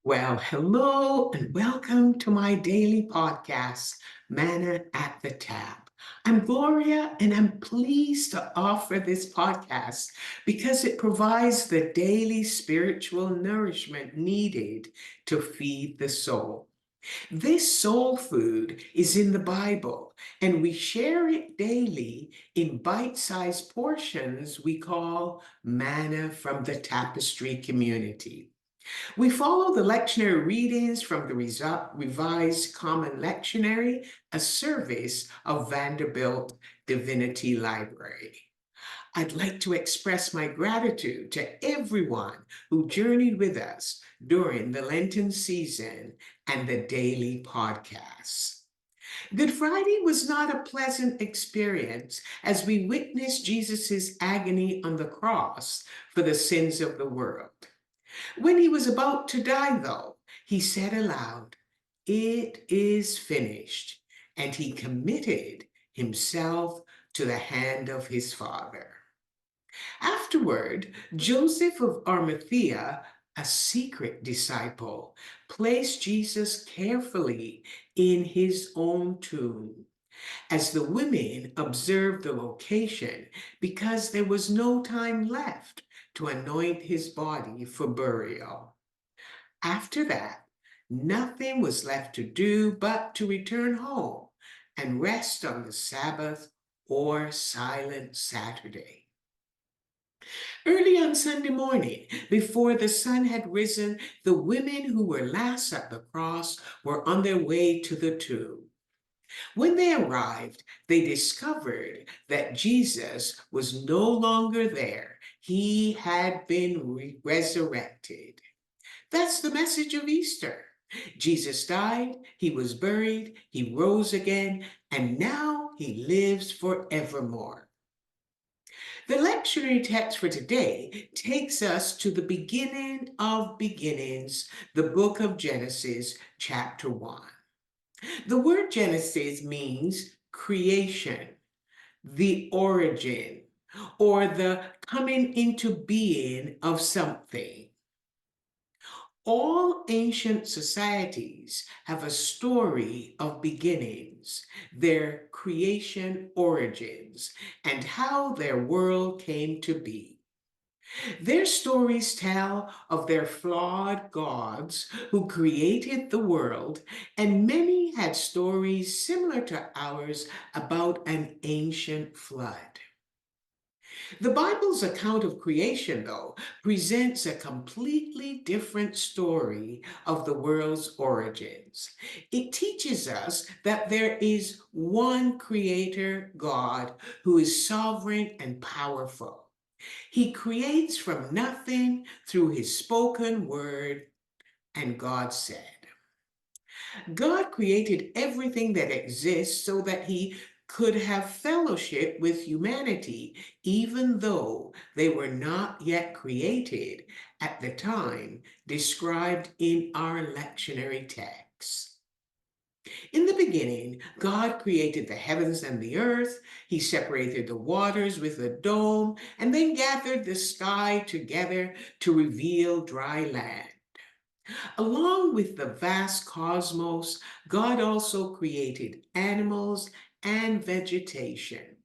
Well, hello and welcome to my daily podcast, Manna at the Tap. I'm Gloria and I'm pleased to offer this podcast because it provides the daily spiritual nourishment needed to feed the soul. This soul food is in the Bible, and we share it daily in bite sized portions we call manna from the Tapestry community. We follow the lectionary readings from the Revised Common Lectionary, a service of Vanderbilt Divinity Library. I'd like to express my gratitude to everyone who journeyed with us during the Lenten season and the daily podcasts. Good Friday was not a pleasant experience as we witnessed Jesus' agony on the cross for the sins of the world. When he was about to die, though, he said aloud, "It is finished," and he committed himself to the hand of his Father. Afterward, Joseph of Arimathea, a secret disciple, placed Jesus carefully in his own tomb as the women observed the location because there was no time left to anoint his body for burial. After that, nothing was left to do but to return home and rest on the Sabbath or silent Saturday. Early on Sunday morning, before the sun had risen, the women who were last at the cross were on their way to the tomb. When they arrived, they discovered that Jesus was no longer there. He had been resurrected. That's the message of Easter. Jesus died, he was buried, he rose again, and now he lives forevermore. The lectionary text for today takes us to the beginning of beginnings, the book of Genesis, chapter 1. The word Genesis means creation, the origin, or the coming into being of something. All ancient societies have a story of beginnings, their creation origins, and how their world came to be. Their stories tell of their flawed gods who created the world, and many had stories similar to ours about an ancient flood. The Bible's account of creation, though, presents a completely different story of the world's origins. It teaches us that there is one creator, God, who is sovereign and powerful. He creates from nothing through his spoken word, and God said. God created everything that exists so that he could have fellowship with humanity, even though they were not yet created at the time described in our lectionary text. In the beginning, God created the heavens and the earth. He separated the waters with a dome and then gathered the sky together to reveal dry land. Along with the vast cosmos, God also created animals and vegetation.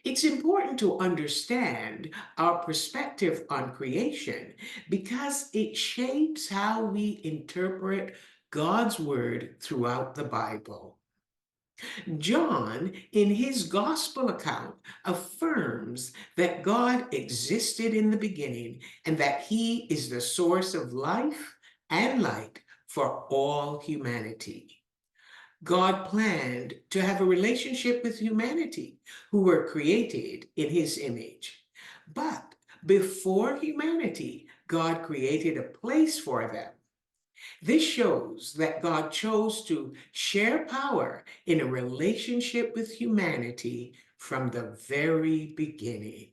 It's important to understand our perspective on creation because it shapes how we interpret God's word throughout the Bible. John, in his gospel account, affirms that God existed in the beginning and that he is the source of life and light for all humanity. God planned to have a relationship with humanity who were created in his image. But before humanity, God created a place for them. This shows that God chose to share power in a relationship with humanity from the very beginning.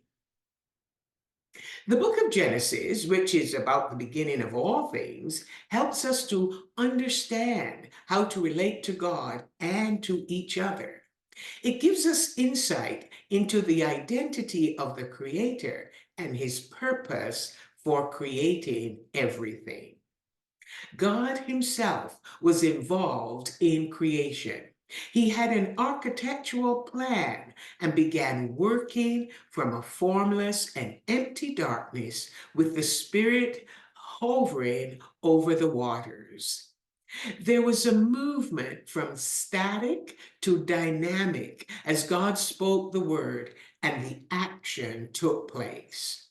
The book of Genesis, which is about the beginning of all things, helps us to understand how to relate to God and to each other. It gives us insight into the identity of the Creator and his purpose for creating everything. God Himself was involved in creation. He had an architectural plan and began working from a formless and empty darkness with the Spirit hovering over the waters. There was a movement from static to dynamic as God spoke the word and the action took place.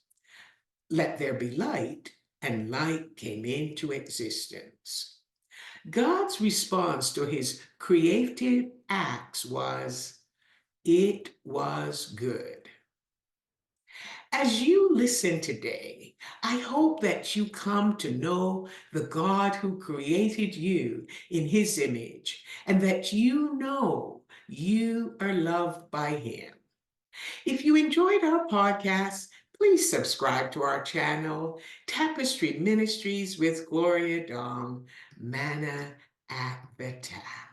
Let there be light, and light came into existence. God's response to his creative acts was, "It was good." As you listen today, I hope that you come to know the God who created you in his image and that you know you are loved by him. If you enjoyed our podcast, please subscribe to our channel, Tapestry Ministries with Gloria Dong, Manna at the Tap.